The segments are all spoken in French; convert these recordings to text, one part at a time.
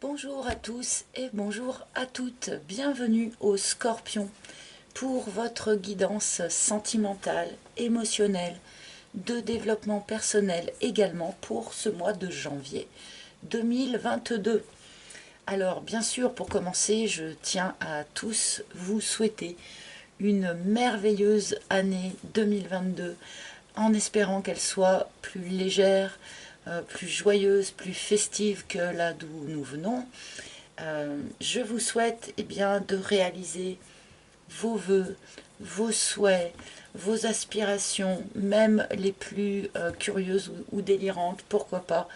Bonjour à tous et bonjour à toutes, bienvenue au Scorpion pour votre guidance sentimentale, émotionnelle, de développement personnel également pour ce mois de janvier 2022. Alors bien sûr, pour commencer, je tiens à tous vous souhaiter une merveilleuse année 2022 en espérant qu'elle soit plus légère, plus joyeuse, plus festive que là d'où nous venons. Je vous souhaite bien, de réaliser vos vœux, vos souhaits, vos aspirations, même les plus curieuses ou délirantes, pourquoi pas.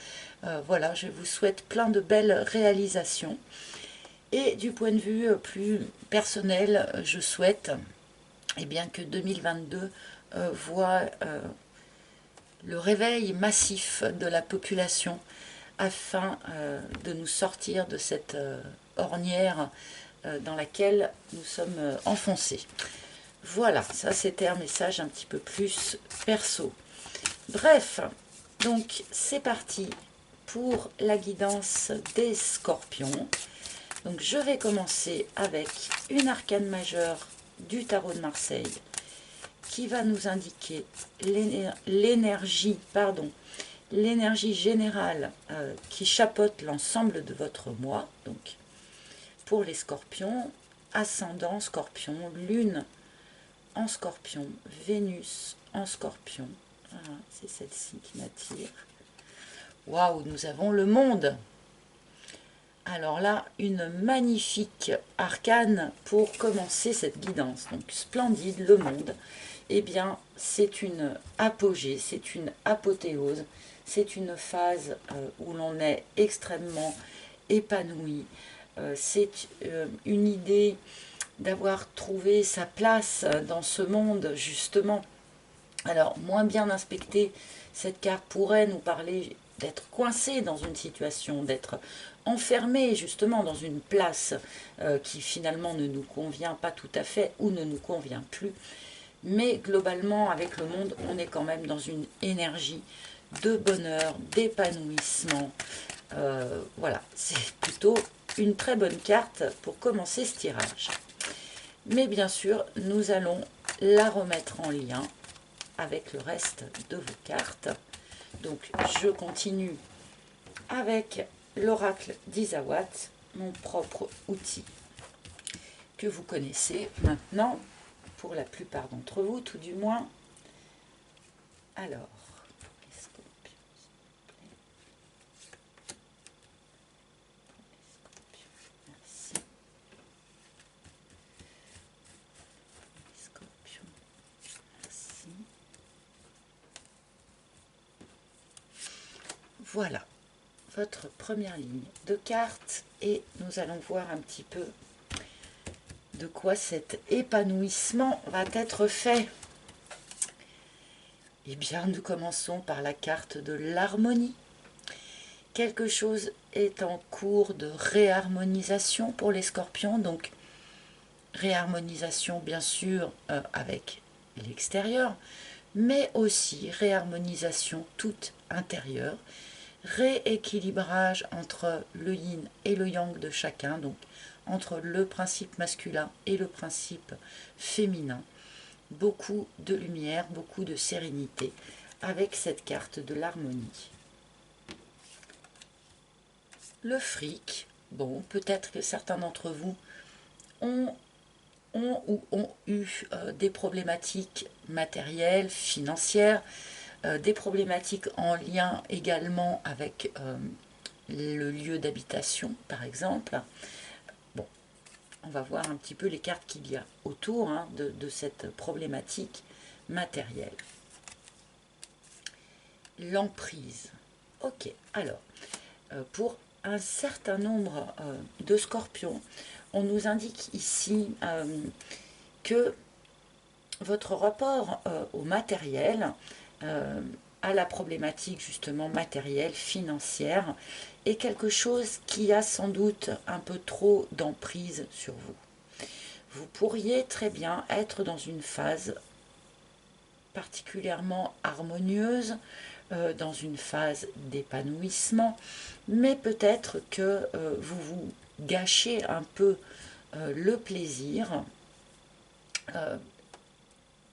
Voilà, je vous souhaite plein de belles réalisations. Et du point de vue plus personnel, je souhaite bien, que 2022 voit le réveil massif de la population afin de nous sortir de cette ornière dans laquelle nous sommes enfoncés. Voilà, ça c'était un message un petit peu plus perso. Bref, donc c'est parti pour la guidance des scorpions. Donc je vais commencer avec une arcane majeure du tarot de Marseille qui va nous indiquer l'énergie générale qui chapeaute l'ensemble de votre mois. Donc pour les scorpions, ascendant scorpion, lune en scorpion, Vénus en scorpion. Voilà, c'est celle-ci qui m'attire. Waouh, nous avons le monde. Alors là, une magnifique arcane pour commencer cette guidance. Donc splendide, le monde. Eh bien, c'est une apogée, c'est une apothéose, c'est une phase où l'on est extrêmement épanoui. C'est une idée d'avoir trouvé sa place dans ce monde, justement. Alors, moins bien inspectée, cette carte pourrait nous parler d'être coincé dans une situation, d'être enfermé justement dans une place qui finalement ne nous convient pas tout à fait ou ne nous convient plus. Mais globalement, avec le monde, on est quand même dans une énergie de bonheur, d'épanouissement. Voilà, c'est plutôt une très bonne carte pour commencer ce tirage. Mais bien sûr, nous allons la remettre en lien avec le reste de vos cartes. Donc, je continue avec l'oracle d'Isawat, mon propre outil que vous connaissez maintenant, pour la plupart d'entre vous, tout du moins. Alors, les scorpions, merci. Les scorpions, merci. Voilà, votre première ligne de cartes, et nous allons voir un petit peu de quoi cet épanouissement va être fait. Eh bien, nous commençons par la carte de l'harmonie. Quelque chose est en cours de réharmonisation pour les scorpions, donc réharmonisation bien sûr avec l'extérieur, mais aussi réharmonisation toute intérieure, rééquilibrage entre le yin et le yang de chacun, donc entre le principe masculin et le principe féminin. Beaucoup de lumière, beaucoup de sérénité avec cette carte de l'harmonie. Le fric, bon, peut-être que certains d'entre vous ont eu des problématiques matérielles, financières, des problématiques en lien également avec le lieu d'habitation, par exemple. Bon, on va voir un petit peu les cartes qu'il y a autour de cette problématique matérielle. L'emprise. Ok, alors, pour un certain nombre de scorpions, on nous indique ici que votre rapport au matériel, à la problématique justement matérielle, financière, est quelque chose qui a sans doute un peu trop d'emprise sur vous. Vous pourriez très bien être dans une phase particulièrement harmonieuse, dans une phase d'épanouissement, mais peut-être que vous vous gâchez un peu le plaisir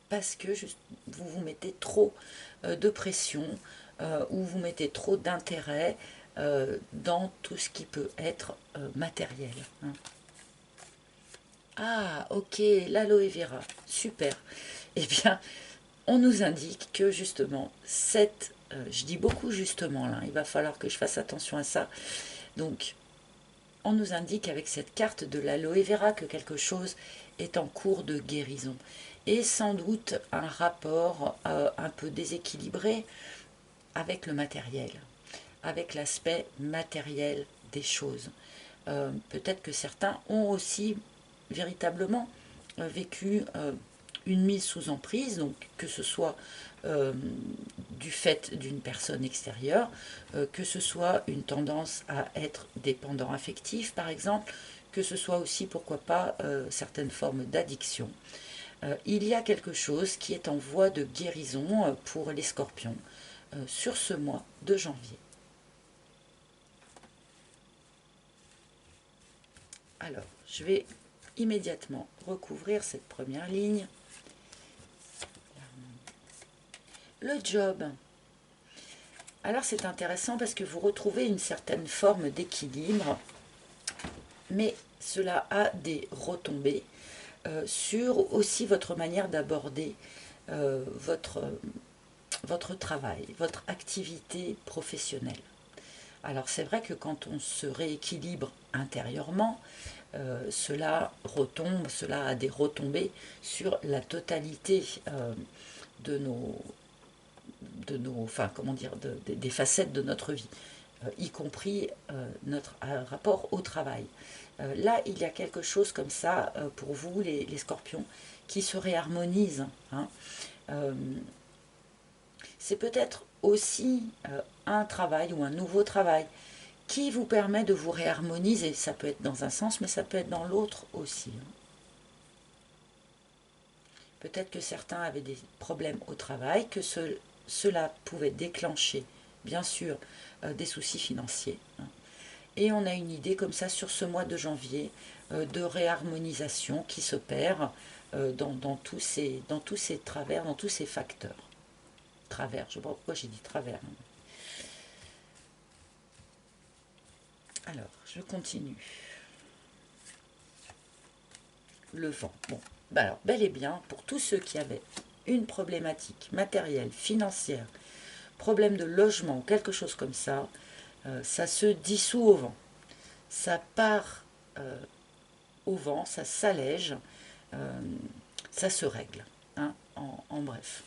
parce que vous vous mettez trop de pression ou vous mettez trop d'intérêt dans tout ce qui peut être matériel. Hein. Ah, ok, l'aloe vera, super. Eh bien, on nous indique que justement, je dis beaucoup justement là, il va falloir que je fasse attention à ça. Donc, on nous indique avec cette carte de l'aloe vera que quelque chose est en cours de guérison. Et sans doute un rapport un peu déséquilibré avec le matériel, avec l'aspect matériel des choses. Peut-être que certains ont aussi véritablement vécu une mise sous emprise, donc que ce soit du fait d'une personne extérieure, que ce soit une tendance à être dépendant affectif par exemple, que ce soit aussi pourquoi pas certaines formes d'addiction. Il y a quelque chose qui est en voie de guérison pour les scorpions sur ce mois de janvier. Alors, je vais immédiatement recouvrir cette première ligne. Le job. Alors c'est intéressant parce que vous retrouvez une certaine forme d'équilibre, mais cela a des retombées sur aussi votre manière d'aborder votre travail, votre activité professionnelle. Alors c'est vrai que quand on se rééquilibre intérieurement, cela retombe, cela a des retombées sur la totalité de nos, enfin comment dire, des facettes de notre vie, y compris notre rapport au travail. Là, il y a quelque chose comme ça pour vous, les scorpions, qui se réharmonise. Hein. C'est peut-être aussi un travail ou un nouveau travail qui vous permet de vous réharmoniser. Ça peut être dans un sens, mais ça peut être dans l'autre aussi. Peut-être que certains avaient des problèmes au travail, que cela pouvait déclencher, bien sûr, des soucis financiers. Hein. Et on a une idée comme ça sur ce mois de janvier de réharmonisation qui s'opère dans tous ces travers, dans tous ces facteurs. Travers, je ne sais pas pourquoi j'ai dit travers. Alors, je continue. Le vent. Bon, ben alors, bel et bien, pour tous ceux qui avaient une problématique matérielle, financière, problème de logement ou quelque chose comme ça, ça se dissout au vent. Ça part au vent, ça s'allège, ça se règle, hein, en bref.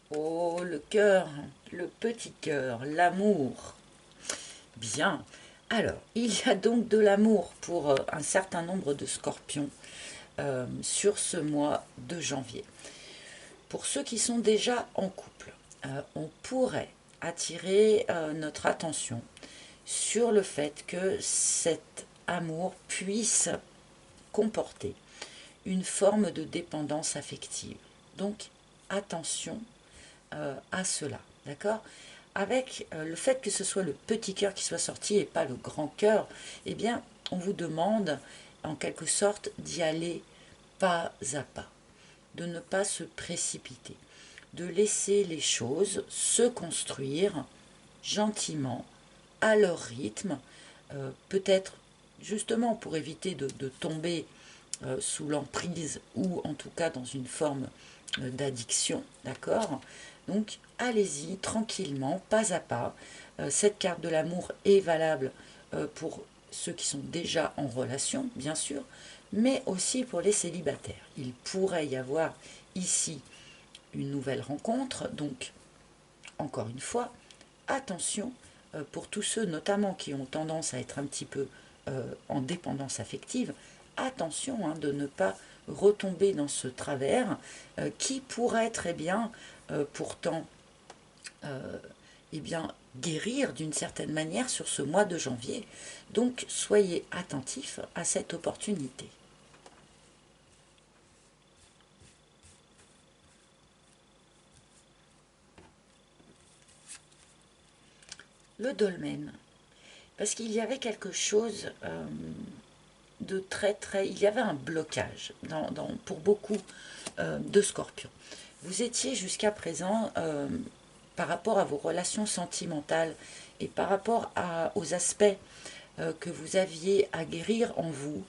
Oh, le cœur, le petit cœur, l'amour. Bien. Alors, il y a donc de l'amour pour un certain nombre de scorpions sur ce mois de janvier. Pour ceux qui sont déjà en couple, on pourrait attirer notre attention sur le fait que cet amour puisse comporter une forme de dépendance affective. Donc, attention à cela, d'accord? Avec le fait que ce soit le petit cœur qui soit sorti et pas le grand cœur, eh bien, on vous demande en quelque sorte d'y aller pas à pas, de ne pas se précipiter, de laisser les choses se construire gentiment, à leur rythme, peut-être justement pour éviter de tomber sous l'emprise ou en tout cas dans une forme d'addiction, d'accord? Donc allez-y tranquillement, pas à pas. Cette carte de l'amour est valable pour ceux qui sont déjà en relation, bien sûr, mais aussi pour les célibataires. Il pourrait y avoir ici une nouvelle rencontre, donc encore une fois, attention pour tous ceux notamment qui ont tendance à être un petit peu en dépendance affective, attention de ne pas retomber dans ce travers qui pourrait très bien pourtant eh bien, guérir d'une certaine manière sur ce mois de janvier. Donc, soyez attentifs à cette opportunité. Le dolmen, parce qu'il y avait quelque chose de très... Il y avait un blocage pour beaucoup de scorpions. Vous étiez jusqu'à présent, par rapport à vos relations sentimentales et par rapport aux aspects que vous aviez à guérir en vous,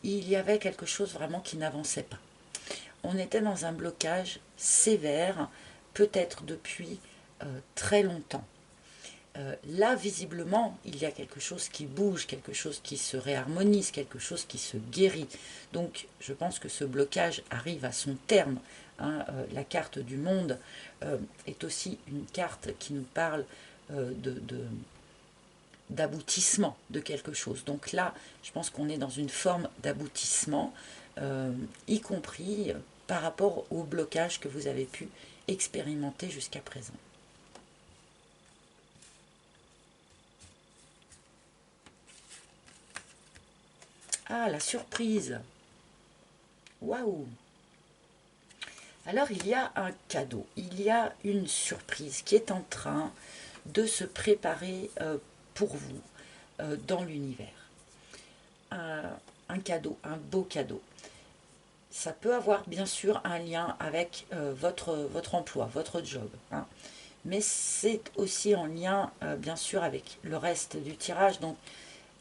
il y avait quelque chose vraiment qui n'avançait pas. On était dans un blocage sévère, peut-être depuis très longtemps. Là, visiblement, il y a quelque chose qui bouge, quelque chose qui se réharmonise, quelque chose qui se guérit. Donc, je pense que ce blocage arrive à son terme. Hein. La carte du monde est aussi une carte qui nous parle d'aboutissement de quelque chose. Donc là, je pense qu'on est dans une forme d'aboutissement, y compris par rapport au blocage que vous avez pu expérimenter jusqu'à présent. Ah, la surprise. Waouh. Alors, il y a un cadeau, il y a une surprise qui est en train de se préparer pour vous dans l'univers. Un cadeau, un beau cadeau. Ça peut avoir bien sûr un lien avec votre emploi, votre job. Hein. Mais c'est aussi en lien bien sûr avec le reste du tirage, donc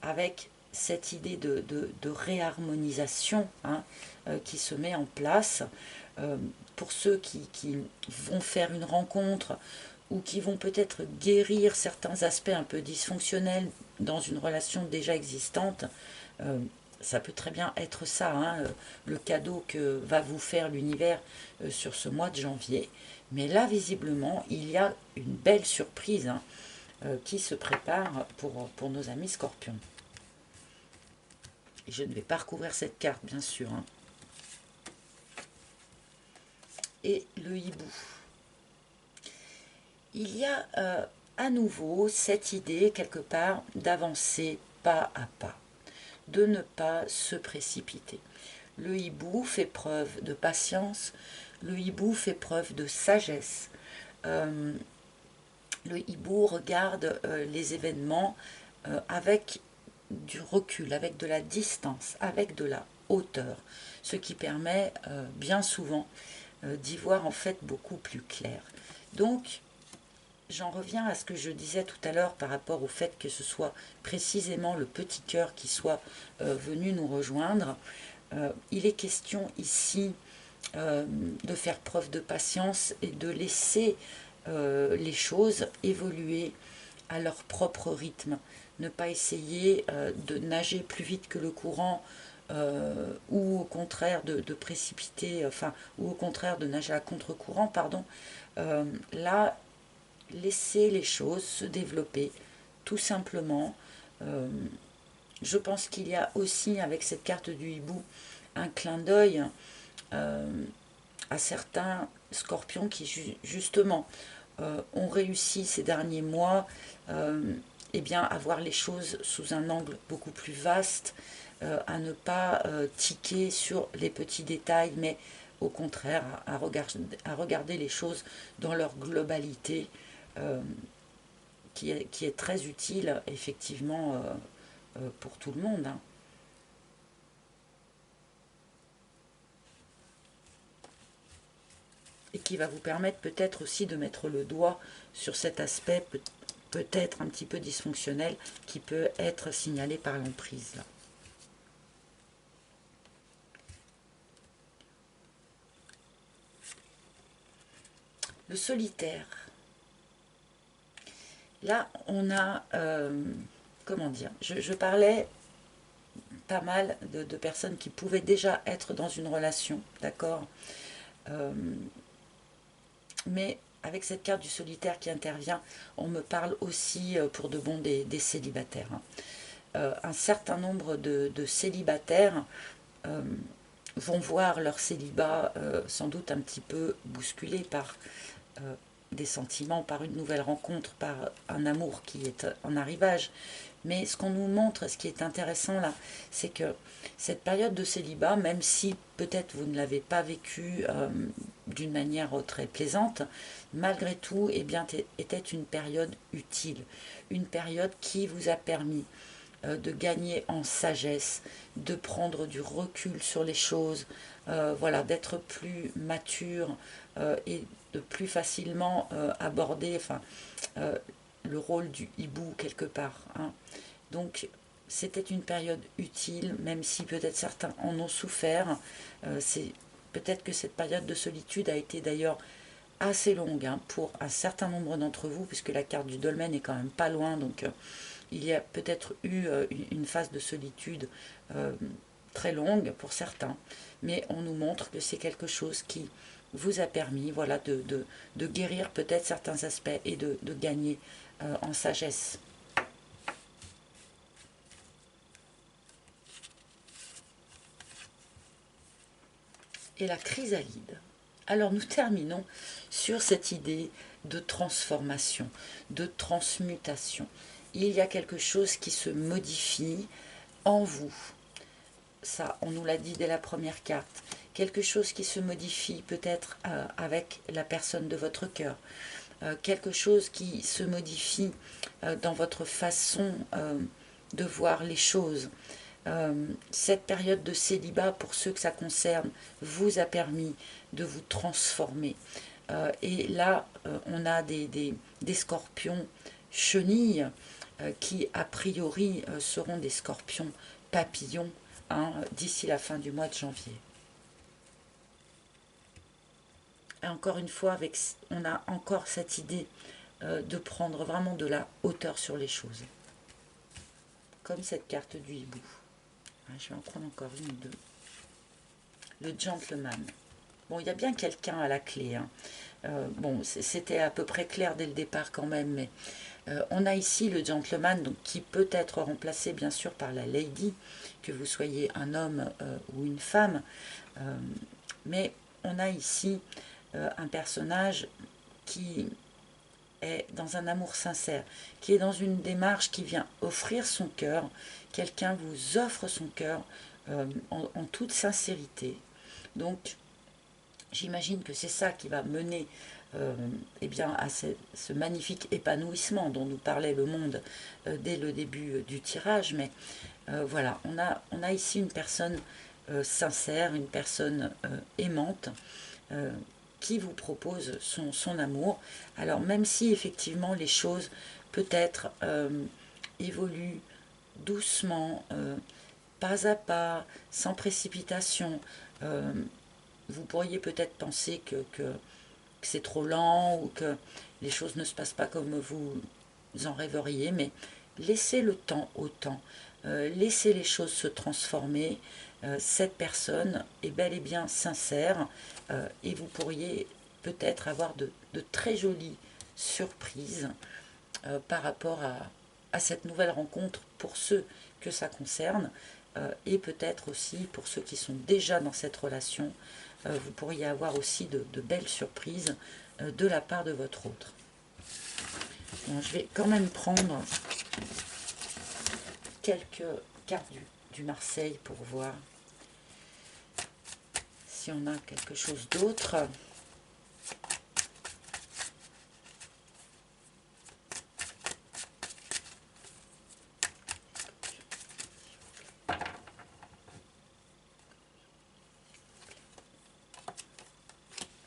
avec cette idée de réharmonisation hein, qui se met en place. Pour ceux qui vont faire une rencontre ou qui vont peut-être guérir certains aspects un peu dysfonctionnels dans une relation déjà existante, ça peut très bien être ça, hein, le cadeau que va vous faire l'univers sur ce mois de janvier. Mais là, visiblement, il y a une belle surprise hein, qui se prépare pour nos amis scorpions. Et je ne vais pas recouvrir cette carte, bien sûr. Hein. Et le hibou. Il y a à nouveau cette idée, quelque part, d'avancer pas à pas, de ne pas se précipiter. Le hibou fait preuve de patience, le hibou fait preuve de sagesse. Euh, le hibou regarde les événements avec du recul, avec de la distance, avec de la hauteur, ce qui permet bien souvent d'y voir en fait beaucoup plus clair. Donc, j'en reviens à ce que je disais tout à l'heure par rapport au fait que ce soit précisément le petit cœur qui soit venu nous rejoindre. Il est question ici de faire preuve de patience et de laisser les choses évoluer à leur propre rythme. Ne pas essayer de nager plus vite que le courant ou au contraire de précipiter, enfin, ou au contraire de nager à contre-courant, pardon. Là, laisser les choses se développer tout simplement. Euh, je pense qu'il y a aussi avec cette carte du hibou un clin d'œil à certains scorpions qui justement ont réussi ces derniers mois eh bien, à voir les choses sous un angle beaucoup plus vaste, à ne pas tiquer sur les petits détails, mais au contraire à regarder les choses dans leur globalité, euh, qui est très utile effectivement pour tout le monde. Hein. Et qui va vous permettre peut-être aussi de mettre le doigt sur cet aspect peut-être un petit peu dysfonctionnel qui peut être signalé par l'emprise. Le solitaire. Là, on a, comment dire, je parlais pas mal de personnes qui pouvaient déjà être dans une relation, d'accord mais avec cette carte du solitaire qui intervient, on me parle aussi pour de bon des célibataires. Hein. Un certain nombre de célibataires vont voir leur célibat sans doute un petit peu bousculé par des sentiments, par une nouvelle rencontre, par un amour qui est en arrivage. Mais ce qu'on nous montre, ce qui est intéressant là, c'est que cette période de célibat, même si peut-être vous ne l'avez pas vécue d'une manière très plaisante, malgré tout, eh bien, était une période utile, une période qui vous a permis de gagner en sagesse, de prendre du recul sur les choses, voilà, d'être plus mature et de plus facilement aborder le rôle du hibou quelque part. Hein. Donc c'était une période utile, même si peut-être certains en ont souffert. C'est peut-être que cette période de solitude a été d'ailleurs assez longue hein, pour un certain nombre d'entre vous, puisque la carte du dolmen est quand même pas loin, donc il y a peut-être eu une phase de solitude très longue pour certains, mais on nous montre que c'est quelque chose qui vous a permis voilà, de guérir peut-être certains aspects et de gagner en sagesse. Et la chrysalide. Alors nous terminons sur cette idée de transformation, de transmutation. Il y a quelque chose qui se modifie en vous. Ça, on nous l'a dit dès la première carte. Quelque chose qui se modifie peut-être avec la personne de votre cœur. Quelque chose qui se modifie dans votre façon de voir les choses. Cette période de célibat, pour ceux que ça concerne, vous a permis de vous transformer. Et là, on a des scorpions chenilles qui, a priori, seront des scorpions papillons hein, d'ici la fin du mois de janvier. Et encore une fois, on a encore cette idée de prendre vraiment de la hauteur sur les choses. Comme cette carte du hibou. Je vais en prendre encore une ou deux. Le gentleman. Bon, il y a bien quelqu'un à la clé. Hein. Bon, c'était à peu près clair dès le départ quand même, mais on a ici le gentleman donc, qui peut être remplacé bien sûr par la lady, que vous soyez un homme ou une femme. Mais on a ici un personnage qui est dans un amour sincère, qui est dans une démarche qui vient offrir son cœur. Quelqu'un vous offre son cœur en toute sincérité. Donc, j'imagine que c'est ça qui va mener eh bien, à ce magnifique épanouissement dont nous parlait le monde dès le début du tirage. Mais voilà, on a ici une personne sincère, une personne aimante, qui vous propose son amour. Alors même si effectivement les choses peut-être évoluent doucement, pas à pas, sans précipitation, vous pourriez peut-être penser que c'est trop lent ou que les choses ne se passent pas comme vous en rêveriez, mais laissez le temps au temps, laissez les choses se transformer. Cette personne est bel et bien sincère et vous pourriez peut-être avoir de très jolies surprises par rapport à cette nouvelle rencontre pour ceux que ça concerne et peut-être aussi pour ceux qui sont déjà dans cette relation. Vous pourriez avoir aussi de belles surprises de la part de votre autre. Bon, je vais quand même prendre quelques cartes du Marseille pour voir si on a quelque chose d'autre.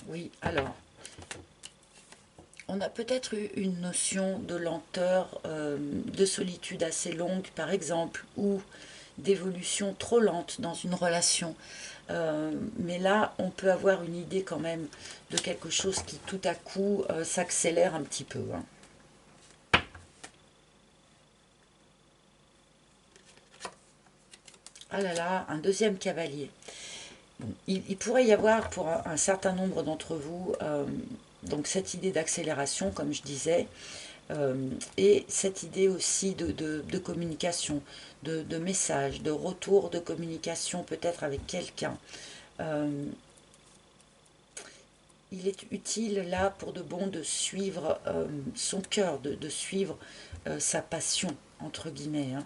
Oui, alors, on a peut-être eu une notion de lenteur, de solitude assez longue, par exemple, ou d'évolution trop lente dans une relation. Mais là, on peut avoir une idée quand même de quelque chose qui, tout à coup, s'accélère un petit peu. Hein. Ah là là, un deuxième cavalier. Bon, il pourrait y avoir pour un certain nombre d'entre vous donc cette idée d'accélération, comme je disais, et cette idée aussi de communication, de message, de retour de communication peut-être avec quelqu'un. il est utile là pour de bon de suivre son cœur, de suivre sa passion, entre guillemets. Hein.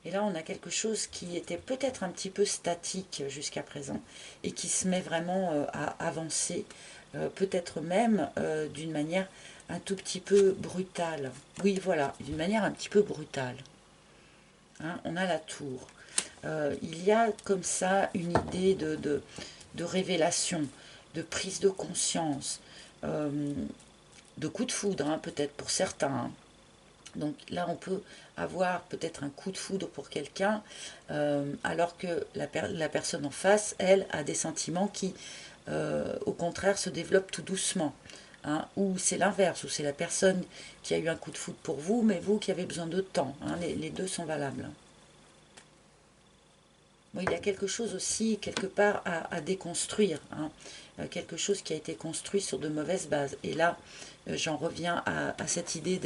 Et là, on a quelque chose qui était peut-être un petit peu statique jusqu'à présent et qui se met vraiment à avancer, peut-être même d'une manière un tout petit peu brutale. Oui, voilà, d'une manière un petit peu brutale. Hein, on a la tour. Il y a comme ça une idée de révélation, de prise de conscience, de coup de foudre, hein, peut-être pour certains. Hein. Donc là, on peut avoir peut-être un coup de foudre pour quelqu'un, alors que la personne en face, elle, a des sentiments qui, au contraire, se développent tout doucement. Hein, ou c'est l'inverse, ou c'est la personne qui a eu un coup de foudre pour vous, mais vous qui avez besoin de temps. Hein, les deux sont valables. Bon, il y a quelque chose aussi, quelque part, à déconstruire. Hein, quelque chose qui a été construit sur de mauvaises bases. Et là, j'en reviens à cette idée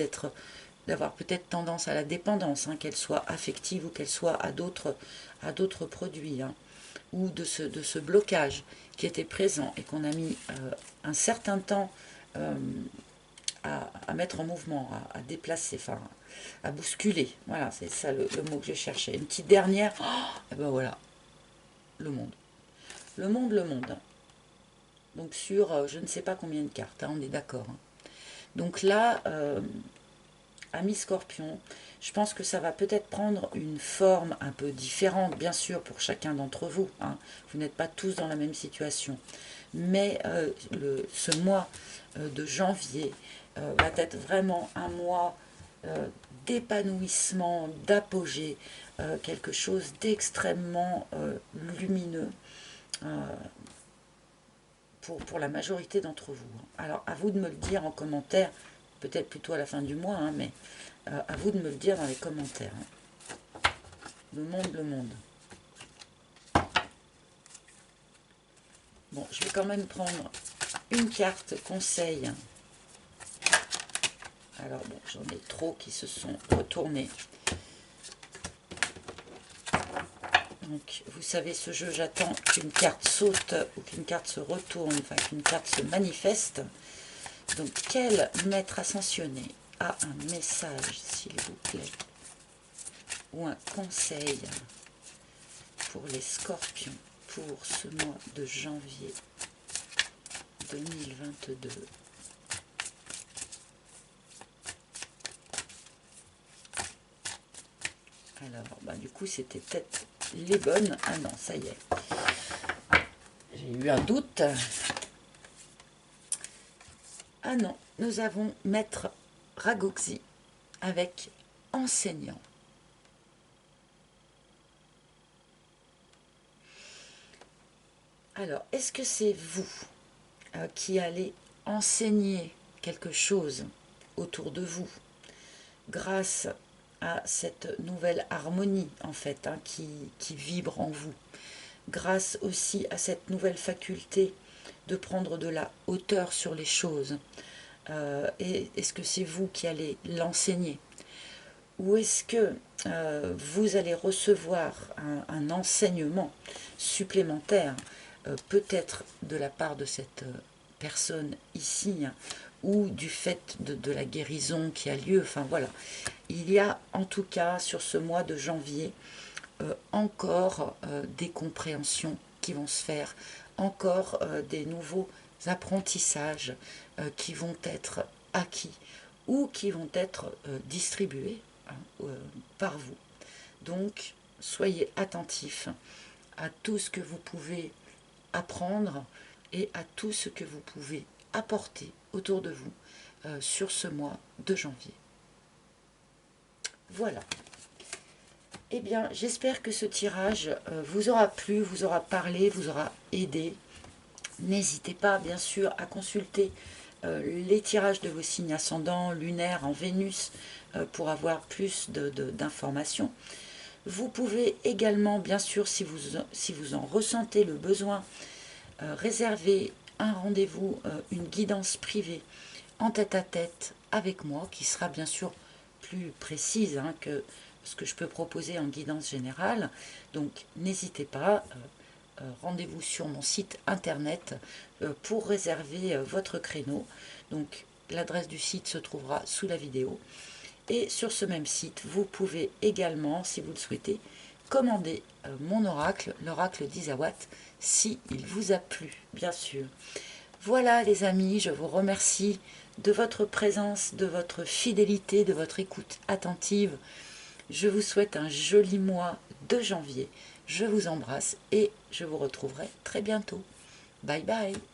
d'avoir peut-être tendance à la dépendance, hein, qu'elle soit affective ou qu'elle soit à d'autres produits, hein, ou de ce blocage qui était présent et qu'on a mis un certain temps à mettre en mouvement, à déplacer, enfin à bousculer. Voilà, c'est ça le mot que je cherchais. Une petite dernière, et ben voilà, le monde. Le monde, le monde. Donc sur je ne sais pas combien de cartes, hein, on est d'accord. Hein. Donc là, Amis Scorpion, je pense que ça va peut-être prendre une forme un peu différente, bien sûr, pour chacun d'entre vous. Hein. Vous n'êtes pas tous dans la même situation. Mais ce mois de janvier va être vraiment un mois d'épanouissement, d'apogée, quelque chose d'extrêmement lumineux pour la majorité d'entre vous. Alors, à vous de me le dire en commentaire, peut-être plutôt à la fin du mois, hein, mais à vous de me le dire dans les commentaires. Hein. Le monde, le monde. Bon, je vais quand même prendre une carte conseil. Alors bon, j'en ai trop qui se sont retournés. Donc, vous savez, ce jeu, j'attends qu'une carte saute ou qu'une carte se retourne, enfin qu'une carte se manifeste. Donc, quel maître ascensionné a un message, s'il vous plaît, ou un conseil pour les scorpions pour ce mois de janvier 2022. Alors, bah, du coup, c'était peut-être les bonnes. Ah non, ça y est. J'ai eu un doute. Ah non, nous avons Maître Ragoxi avec enseignant. Alors, est-ce que c'est vous qui allez enseigner quelque chose autour de vous grâce à cette nouvelle harmonie en fait hein, qui vibre en vous, grâce aussi à cette nouvelle faculté de prendre de la hauteur sur les choses. Et est-ce que c'est vous qui allez l'enseigner ou est-ce que vous allez recevoir un enseignement supplémentaire, peut-être de la part de cette personne ici, hein, ou du fait de la guérison qui a lieu. Enfin voilà, il y a en tout cas sur ce mois de janvier encore des compréhensions qui vont se faire, encore des nouveaux apprentissages qui vont être acquis ou qui vont être distribués hein, par vous. Donc, soyez attentifs à tout ce que vous pouvez apprendre et à tout ce que vous pouvez apporter autour de vous sur ce mois de janvier. Voilà. Eh bien, j'espère que ce tirage vous aura plu, vous aura parlé, vous aura aidé. N'hésitez pas, bien sûr, à consulter les tirages de vos signes ascendants, lunaires, en Vénus, pour avoir plus d'informations. Vous pouvez également, bien sûr, si vous en ressentez le besoin, réserver un rendez-vous, une guidance privée en tête-à-tête avec moi, qui sera bien sûr plus précise que ce que je peux proposer en guidance générale. Donc, n'hésitez pas, rendez-vous sur mon site internet pour réserver votre créneau. Donc l'adresse du site se trouvera sous la vidéo. Et sur ce même site, vous pouvez également, si vous le souhaitez, commander mon oracle, l'oracle d'Isawat, si il vous a plu, bien sûr. Voilà les amis, je vous remercie de votre présence, de votre fidélité, de votre écoute attentive. Je vous souhaite un joli mois de janvier. Je vous embrasse et je vous retrouverai très bientôt. Bye bye.